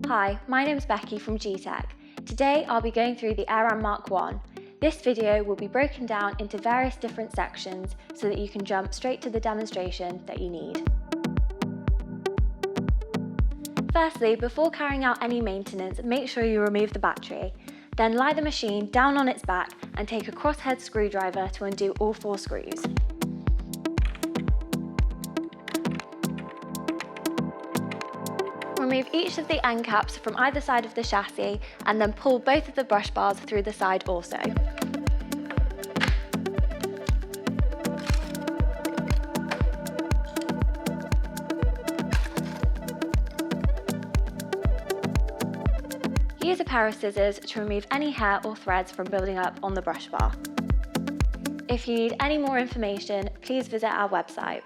Hi, my name's Becky from Gtech. Today I'll be going through the AirRAM MK1. This video will be broken down into various different sections so that you can jump straight to the demonstration that you need. Firstly, before carrying out any maintenance, make sure you remove the battery. Then lie the machine down on its back and take a crosshead screwdriver to undo all 4 screws. Remove each of the end caps from either side of the chassis and then pull both of the brush bars through the side also. Use a pair of scissors to remove any hair or threads from building up on the brush bar. If you need any more information, please visit our website.